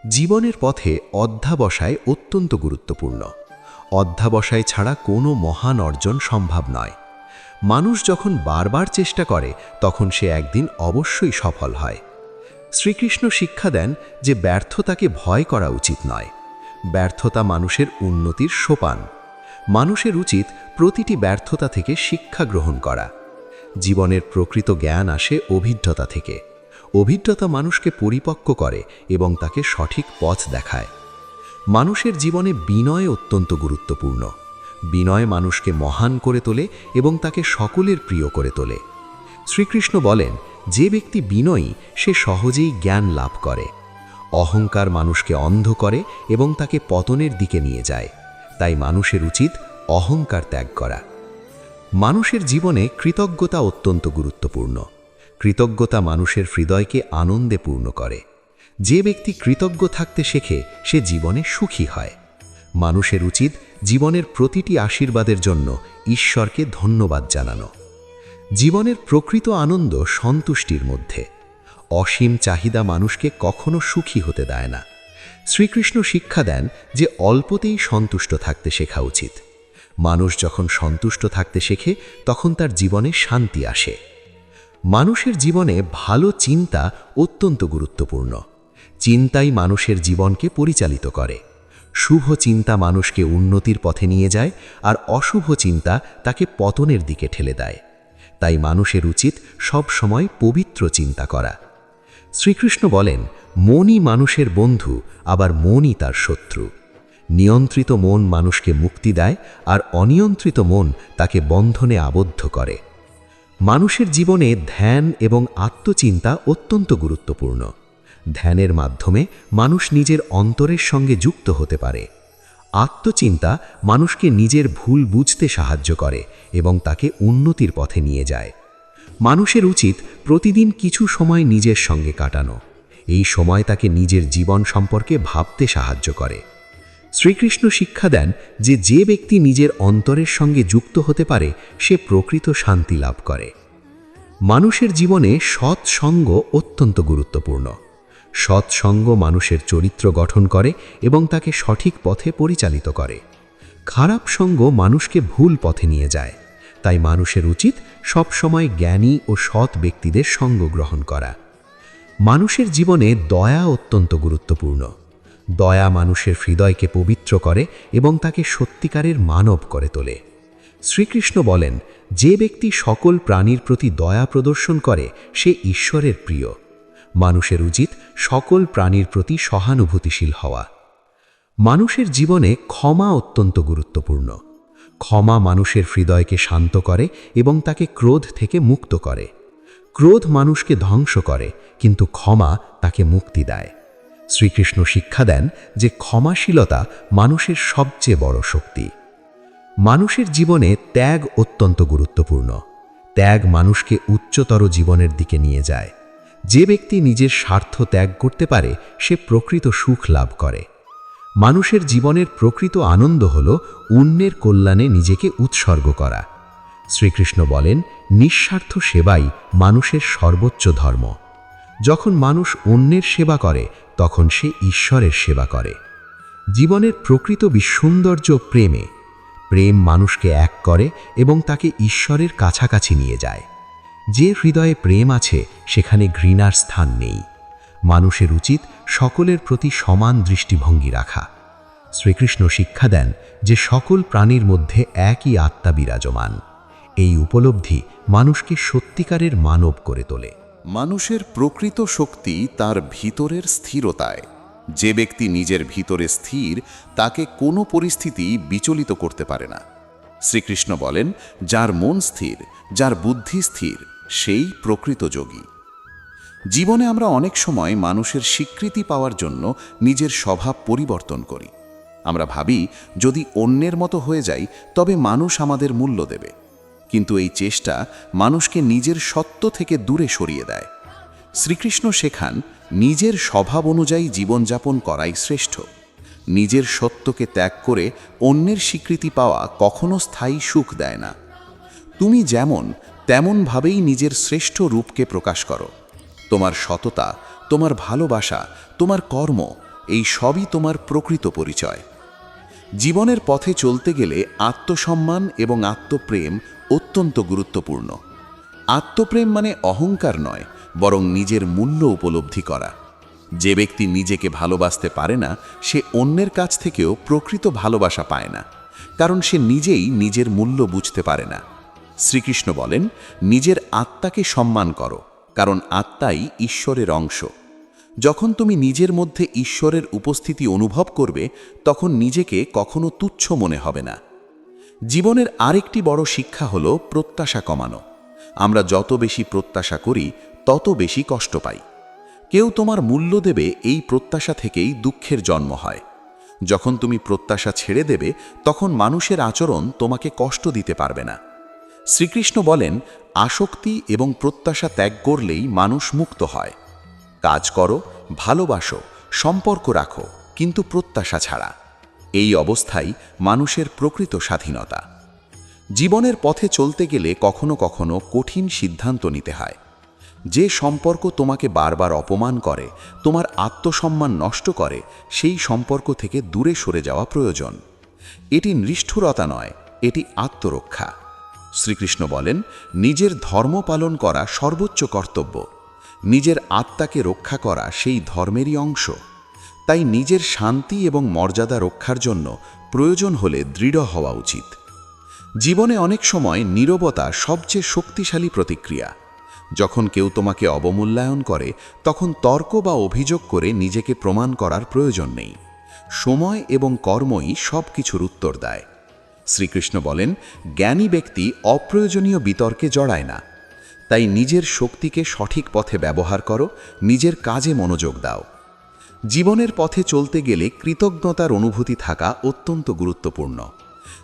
D: জীবনের পথে অধ্যাবসায় অত্যন্ত গুরুত্বপূর্ণ। অধ্যাবসায় ছাড়া কোনো মহান অর্জন সম্ভব নয়। মানুষ যখন বারবার চেষ্টা করে, তখন সে একদিন অবশ্যই সফল হয়। শ্রীকৃষ্ণ শিক্ষা দেন যে ব্যর্থতাকে ভয় করা উচিত নয়। ব্যর্থতা মানুষের উন্নতির সোপান। মানুষের উচিত প্রতিটি ব্যর্থতা থেকে শিক্ষা গ্রহণ করা। জীবনের প্রকৃত জ্ঞান আসে অভিজ্ঞতা থেকে। অভিজ্ঞতা মানুষকে পরিপক্ক করে এবং তাকে সঠিক পথ দেখায়। মানুষের জীবনে বিনয় অত্যন্ত গুরুত্বপূর্ণ। বিনয় মানুষকে মহান করে তোলে এবং তাকে সকলের প্রিয় করে তোলে। শ্রীকৃষ্ণ বলেন, যে ব্যক্তি বিনয়ী সে সহজেই জ্ঞান লাভ করে। অহংকার মানুষকে অন্ধ করে এবং তাকে পতনের দিকে নিয়ে যায়। তাই মানুষের উচিত অহংকার ত্যাগ করা। মানুষের জীবনে কৃতজ্ঞতা অত্যন্ত গুরুত্বপূর্ণ। কৃতজ্ঞতা মানুষের হৃদয়কে আনন্দে পূর্ণ করে। যে ব্যক্তি কৃতজ্ঞ থাকতে শেখে, সে জীবনে সুখী হয়। মানুষের উচিত জীবনের প্রতিটি আশীর্বাদের জন্য ঈশ্বরকে ধন্যবাদ জানানো। জীবনের প্রকৃত আনন্দ সন্তুষ্টির মধ্যে। অসীম চাহিদা মানুষকে কখনো সুখী হতে দেয় না। শ্রীকৃষ্ণ শিক্ষা দেন যে অল্পতেই সন্তুষ্ট থাকতে শেখা উচিত। মানুষ যখন সন্তুষ্ট থাকতে শেখে, তখন তার জীবনে শান্তি আসে। মানুষের জীবনে ভালো চিন্তা অত্যন্ত গুরুত্বপূর্ণ। চিন্তাই মানুষের জীবনকে পরিচালিত করে। শুভ চিন্তা মানুষকে উন্নতির পথে নিয়ে যায়, আর অশুভ চিন্তা তাকে পতনের দিকে ঠেলে দেয়। তাই মানুষের উচিত সব সময় পবিত্র চিন্তা করা। শ্রীকৃষ্ণ বলেন, মনই মানুষের বন্ধু, আবার মনই তার শত্রু। নিয়ন্ত্রিত মন মানুষকে মুক্তি দেয়, আর অনিয়ন্ত্রিত মন তাকে বন্ধনে আবদ্ধ করে। মানুষের জীবনে ধ্যান এবং আত্মচিন্তা অত্যন্ত গুরুত্বপূর্ণ। ধ্যানের মাধ্যমে মানুষ নিজের অন্তরের সঙ্গে যুক্ত হতে পারে। আত্মচিন্তা মানুষকে নিজের ভুল বুঝতে সাহায্য করে এবং তাকে উন্নতির পথে নিয়ে যায়। মানুষের উচিত প্রতিদিন কিছু সময় নিজের সঙ্গে কাটানো। এই সময় তাকে নিজের জীবন সম্পর্কে ভাবতে সাহায্য করে। শ্রীকৃষ্ণ শিক্ষা দেন যে যে ব্যক্তি নিজের অন্তরের সঙ্গে যুক্ত হতে পারে, সে প্রকৃত শান্তি লাভ করে। মানুষের জীবনে সৎসঙ্গ অত্যন্ত গুরুত্বপূর্ণ। সৎসঙ্গ মানুষের চরিত্র গঠন করে এবং তাকে সঠিক পথে পরিচালিত করে। খারাপ সঙ্গ মানুষকে ভুল পথে নিয়ে যায়। তাই মানুষের উচিত সবসময় জ্ঞানী ও সৎ ব্যক্তিদের সঙ্গ গ্রহণ করা। মানুষের জীবনে দয়া অত্যন্ত গুরুত্বপূর্ণ। দয়া মানুষের হৃদয়কে পবিত্র করে এবং তাকে সত্যিকারের মানব করে তোলে। শ্রীকৃষ্ণ বলেন, যে ব্যক্তি সকল প্রাণীর প্রতি দয়া প্রদর্শন করে, সে ঈশ্বরের প্রিয়। মানুষের উচিত সকল প্রাণীর প্রতি সহানুভূতিশীল হওয়া। মানুষের জীবনে ক্ষমা অত্যন্ত গুরুত্বপূর্ণ। ক্ষমা মানুষের হৃদয়কে শান্ত করে এবং তাকে ক্রোধ থেকে মুক্ত করে। ক্রোধ মানুষকে ধ্বংস করে, কিন্তু ক্ষমা তাকে মুক্তি দেয়। শ্রীকৃষ্ণ শিক্ষা দেন যে ক্ষমাশীলতা মানুষের সবচেয়ে বড় শক্তি। মানুষের জীবনে ত্যাগ অত্যন্ত গুরুত্বপূর্ণ। ত্যাগ মানুষকে উচ্চতর জীবনের দিকে নিয়ে যায়। যে ব্যক্তি নিজের স্বার্থ ত্যাগ করতে পারে সে প্রকৃত সুখ লাভ করে। মানুষের জীবনের প্রকৃত আনন্দ হল অন্যের কল্যাণে নিজেকে উৎসর্গ করা। শ্রীকৃষ্ণ বলেন, নিঃস্বার্থ সেবাই মানুষের সর্বোচ্চ ধর্ম। যখন মানুষ অন্যের সেবা করে তখন সে ঈশ্বরের সেবা করে। জীবনের প্রকৃত সৌন্দর্য প্রেমে। প্রেম মানুষকে এক করে এবং তাকে ঈশ্বরের কাছাকাছি নিয়ে যায়। যে হৃদয়ে প্রেম আছে সেখানে ঘৃণার স্থান নেই। মানুষের উচিত সকলের প্রতি সমান দৃষ্টিভঙ্গি রাখা। শ্রীকৃষ্ণ শিক্ষা দেন যে সকল প্রাণীর মধ্যে একই আত্মা বিরাজমান। এই উপলব্ধি মানুষকে সত্যিকারের মানব করে তোলে।
C: মানুষের প্রকৃত শক্তি তার ভিতরের স্থিরতায়। যে ব্যক্তি নিজের ভিতরে স্থির তাকে কোনো পরিস্থিতি বিচলিত করতে পারে না। শ্রীকৃষ্ণ বলেন, যার মন স্থির, যার বুদ্ধি স্থির, সেই প্রকৃত যোগী। জীবনে আমরা অনেক সময় মানুষের স্বীকৃতি পাওয়ার জন্য নিজের স্বভাব পরিবর্তন করি। আমরা ভাবি যদি অন্যের মতো হয়ে যাই তবে মানুষ আমাদের মূল্য দেবে, কিন্তু এই চেষ্টা মানুষকে নিজের সত্য থেকে দূরে সরিয়ে দেয়। শ্রীকৃষ্ণ শেখান, নিজের স্বভাব অনুযায়ী জীবনযাপন করাই শ্রেষ্ঠ। নিজের সত্যকে ত্যাগ করে অন্যের স্বীকৃতি পাওয়া কখনো স্থায়ী সুখ দেয় না। তুমি যেমন তেমনভাবেই নিজের শ্রেষ্ঠ রূপকে প্রকাশ করো। তোমার সততা, তোমার ভালোবাসা, তোমার কর্ম, এই সবই তোমার প্রকৃত পরিচয়। জীবনের পথে চলতে গেলে আত্মসম্মান এবং আত্মপ্রেম অত্যন্ত গুরুত্বপূর্ণ। আত্মপ্রেম মানে অহংকার নয়, বরং নিজের মূল্য উপলব্ধি করা। যে ব্যক্তি নিজেকে ভালোবাসতে পারে না সে অন্যের কাছ থেকেও প্রকৃত ভালোবাসা পায় না, কারণ সে নিজেই নিজের মূল্য বুঝতে পারে না। শ্রীকৃষ্ণ বলেন, নিজের আত্মাকে সম্মান করো, কারণ আত্মাই ঈশ্বরের অংশ। যখন তুমি নিজের মধ্যে ঈশ্বরের উপস্থিতি অনুভব করবে তখন নিজেকে কখনো তুচ্ছ মনে হবে না। জীবনের আরেকটি বড় শিক্ষা হল প্রত্যাশা কমানো। আমরা যত বেশি প্রত্যাশা করি তত বেশি কষ্ট পাই। কেউ তোমার মূল্য দেবে এই প্রত্যাশা থেকেই দুঃখের জন্ম হয়। যখন তুমি প্রত্যাশা ছেড়ে দেবে তখন মানুষের আচরণ তোমাকে কষ্ট দিতে পারবে না। শ্রীকৃষ্ণ বলেন, আসক্তি এবং প্রত্যাশা ত্যাগ করলেই মানুষ মুক্ত হয়। কাজ করো, ভালোবাসো, সম্পর্ক রাখো, কিন্তু প্রত্যাশা ছাড়া। এই অবস্থাই মানুষের প্রকৃত স্বাধীনতা। জীবনের পথে চলতে গেলে কখনো কখনো কঠিন সিদ্ধান্ত নিতে হয়। যে সম্পর্ক তোমাকে বারবার অপমান করে, তোমার আত্মসম্মান নষ্ট করে, সেই সম্পর্ক থেকে দূরে সরে যাওয়া প্রয়োজন। এটি নিষ্ঠুরতা নয়, এটি আত্মরক্ষা। শ্রীকৃষ্ণ বলেন, নিজের ধর্ম পালন করা সর্বোচ্চ কর্তব্য। নিজের আত্মাকে রক্ষা করা সেই ধর্মেরই অংশ। তাই নিজের শান্তি এবং মর্যাদা রক্ষার জন্য প্রয়োজন হলে দৃঢ় হওয়া উচিত। জীবনে অনেক সময় নীরবতা সবচেয়ে শক্তিশালী প্রতিক্রিয়া। যখন কেউ তোমাকে অবমূল্যায়ন করে তখন তর্ক বা অভিযোগ করে নিজেকে প্রমাণ করার প্রয়োজন নেই। সময় এবং কর্মই সব কিছুর উত্তর দেয়। শ্রীকৃষ্ণ বলেন, জ্ঞানী ব্যক্তি অপ্রয়োজনীয় বিতর্কে জড়ায় না। তাই নিজের শক্তিকে সঠিক পথে ব্যবহার করো, নিজের কাজে মনোযোগ দাও। জীবনের পথে চলতে গেলে কৃতজ্ঞতার অনুভূতি থাকা অত্যন্ত গুরুত্বপূর্ণ।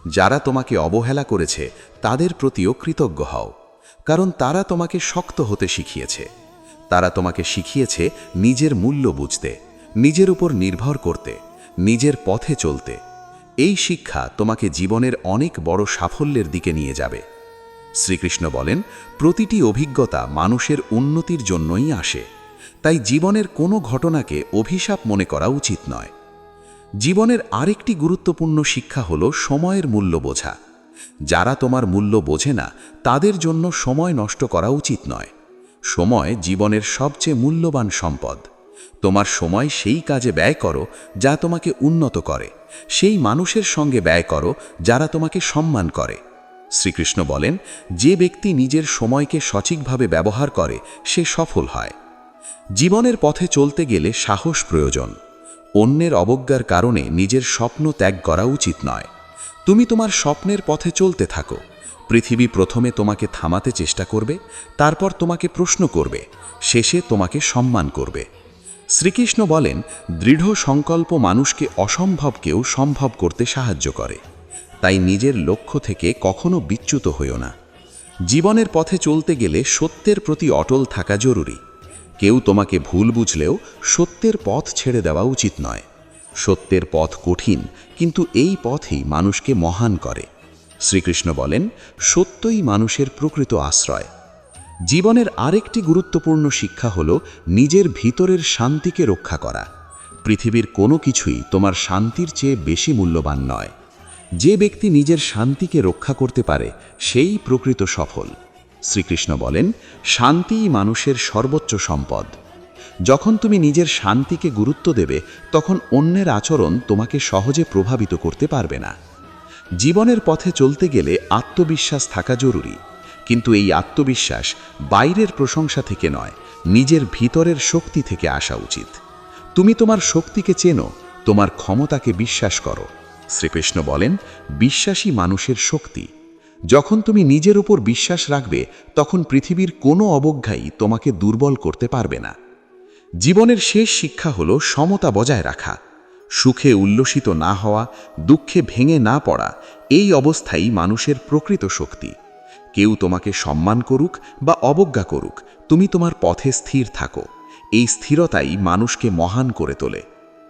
C: যারা তোমাকে অবহেলা করেছে তাদের প্রতিও কৃতজ্ঞ হও, কারণ তারা তোমাকে শক্ত হতে শিখিয়েছে। তারা তোমাকে শিখিয়েছে নিজের মূল্য বুঝতে, নিজের উপর নির্ভর করতে, নিজের পথে চলতে। এই শিক্ষা তোমাকে জীবনের অনেক বড় সাফল্যের দিকে নিয়ে যাবে। শ্রীকৃষ্ণ বলেন, প্রতিটি অভিজ্ঞতা মানুষের উন্নতির জন্যই আসে। তাই জীবনের কোনো ঘটনাকে অভিশাপ মনে করা উচিত নয়। জীবনের আরেকটি গুরুত্বপূর্ণ শিক্ষা হল সময়ের মূল্য বোঝা। যারা তোমার মূল্য বোঝে না তাদের জন্য সময় নষ্ট করা উচিত নয়। সময় জীবনের সবচেয়ে মূল্যবান সম্পদ। তোমার সময় সেই কাজে ব্যয় করো যা তোমাকে উন্নত করে, সেই মানুষের সঙ্গে ব্যয় করো যারা তোমাকে সম্মান করে। শ্রীকৃষ্ণ বলেন, যে ব্যক্তি নিজের সময়কে সঠিকভাবে ব্যবহার করে সে সফল হয়। জীবনের পথে চলতে গেলে সাহস প্রয়োজন। অন্যের অবজ্ঞার কারণে নিজের স্বপ্ন ত্যাগ করা উচিত নয়। তুমি তোমার স্বপ্নের পথে চলতে থাকো,
B: পৃথিবী প্রথমে তোমাকে থামাতে চেষ্টা করবে, তারপর তোমাকে প্রশ্ন করবে, শেষে তোমাকে সম্মান করবে। শ্রীকৃষ্ণ বলেন, দৃঢ় সংকল্প মানুষকে অসম্ভবকেও সম্ভব করতে সাহায্য করে। তাই নিজের লক্ষ্য থেকে কখনো বিচ্যুত হইও না। জীবনের পথে চলতে গেলে সত্যের প্রতি অটল থাকা জরুরি। কেউ তোমাকে ভুল বুঝলেও সত্যের পথ ছেড়ে দেওয়া উচিত নয়। সত্যের পথ কঠিন, কিন্তু এই পথই মানুষকে মহান করে। শ্রীকৃষ্ণ বলেন, সত্যই মানুষের প্রকৃত আশ্রয়। জীবনের আরেকটি গুরুত্বপূর্ণ শিক্ষা হল নিজের ভিতরের শান্তিকে রক্ষা করা। পৃথিবীর কোনো কিছুই তোমার শান্তির চেয়ে বেশি মূল্যবান নয়। যে ব্যক্তি নিজের শান্তিকে রক্ষা করতে পারে সেই প্রকৃত সফল। শ্রীকৃষ্ণ বলেন, শান্তিই মানুষের সর্বোচ্চ সম্পদ। যখন তুমি নিজের শান্তিকে গুরুত্ব দেবে, তখন অন্যের আচরণ তোমাকে সহজে প্রভাবিত করতে পারবে না। জীবনের পথে চলতে গেলে আত্মবিশ্বাস থাকা জরুরি, কিন্তু এই আত্মবিশ্বাস বাইরের প্রশংসা থেকে নয়, নিজের ভিতরের শক্তি থেকে আসা উচিত। তুমি তোমার শক্তিকে চেনো, তোমার ক্ষমতাকে বিশ্বাস করো। শ্রীকৃষ্ণ বলেন, বিশ্বাসী মানুষের শক্তি। যখন তুমি নিজের উপর বিশ্বাস রাখবে, তখন পৃথিবীর কোনো অবজ্ঞাই তোমাকে দুর্বল করতে পারবে না। জীবনের শেষ শিক্ষা হল সমতা বজায় রাখা। সুখে উল্লসিত না হওয়া, দুঃখে ভেঙে না পড়া, এই অবস্থাই মানুষের প্রকৃত শক্তি। কেউ তোমাকে সম্মান করুক বা অবজ্ঞা করুক, তুমি তোমার পথে স্থির থাকো। এই স্থিরতাই মানুষকে মহান করে তোলে।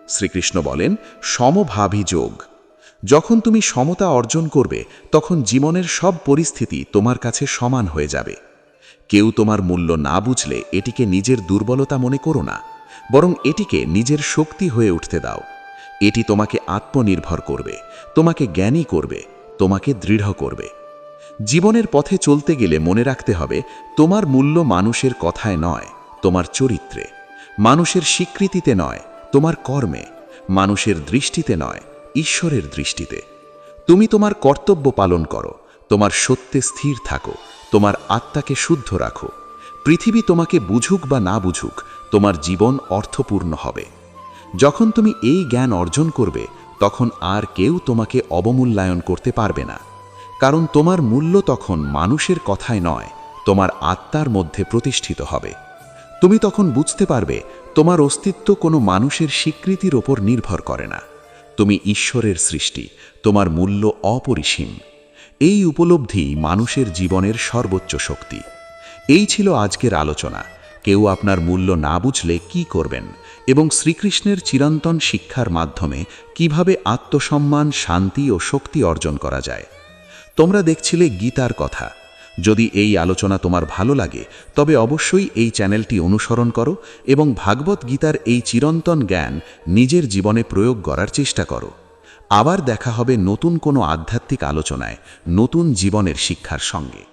B: শ্রীকৃষ্ণ বলেন, সমভাবী যোগ। যখন তুমি সমতা অর্জন করবে, তখন জীবনের সব পরিস্থিতি তোমার কাছে সমান হয়ে যাবে। কেউ তোমার মূল্য না বুঝলে এটিকে নিজের দুর্বলতা মনে করো না, বরং এটিকে নিজের শক্তি হয়ে উঠতে দাও। এটি তোমাকে আত্মনির্ভর করবে, তোমাকে জ্ঞানী করবে, তোমাকে দৃঢ় করবে। জীবনের পথে চলতে গেলে মনে রাখতে হবে, তোমার মূল্য মানুষের কথায় নয়, তোমার চরিত্রে। মানুষের স্বীকৃতিতে নয়, তোমার কর্মে। মানুষের দৃষ্টিতে নয়, ঈশ্বরের দৃষ্টিতে। তুমি তোমার কর্তব্য পালন করো, তোমার সত্যে স্থির থাকো, তোমার আত্মাকে শুদ্ধ রাখো। পৃথিবী তোমাকে বুঝুক বা না বুঝুক, তোমার জীবন অর্থপূর্ণ হবে। যখন তুমি এই জ্ঞান অর্জন করবে, তখন আর কেউ তোমাকে অবমূল্যায়ন করতে পারবে না। কারণ তোমার মূল্য তখন মানুষের কথায় নয়, তোমার আত্মার মধ্যে প্রতিষ্ঠিত হবে। তুমি তখন বুঝতে পারবে, তোমার অস্তিত্ব কোনো মানুষের স্বীকৃতির ওপর নির্ভর করে না। তুমি ঈশ্বরের সৃষ্টি, তোমার মূল্য অপরিসীম। এই উপলব্ধি মানুষের জীবনের সর্বোচ্চ শক্তি। এই ছিল আজকের আলোচনা। কেউ আপনার মূল্য না বুঝলে কি করবেন, এবং শ্রীকৃষ্ণের চিরন্তন শিক্ষার মাধ্যমে কিভাবে আত্মসম্মান, শান্তি ও শক্তি অর্জন করা যায়। তোমরা দেখছিলে গীতার কথা। যদি এই আলোচনা তোমার ভালো লাগে, তবে অবশ্যই এই চ্যানেলটি অনুসরণ করো এবং ভাগবত গীতার এই চিরন্তন জ্ঞান নিজের জীবনে প্রয়োগ করার চেষ্টা করো। আবার দেখা হবে নতুন কোনো আধ্যাত্মিক আলোচনায়, নতুন জীবনের শিক্ষার সঙ্গে।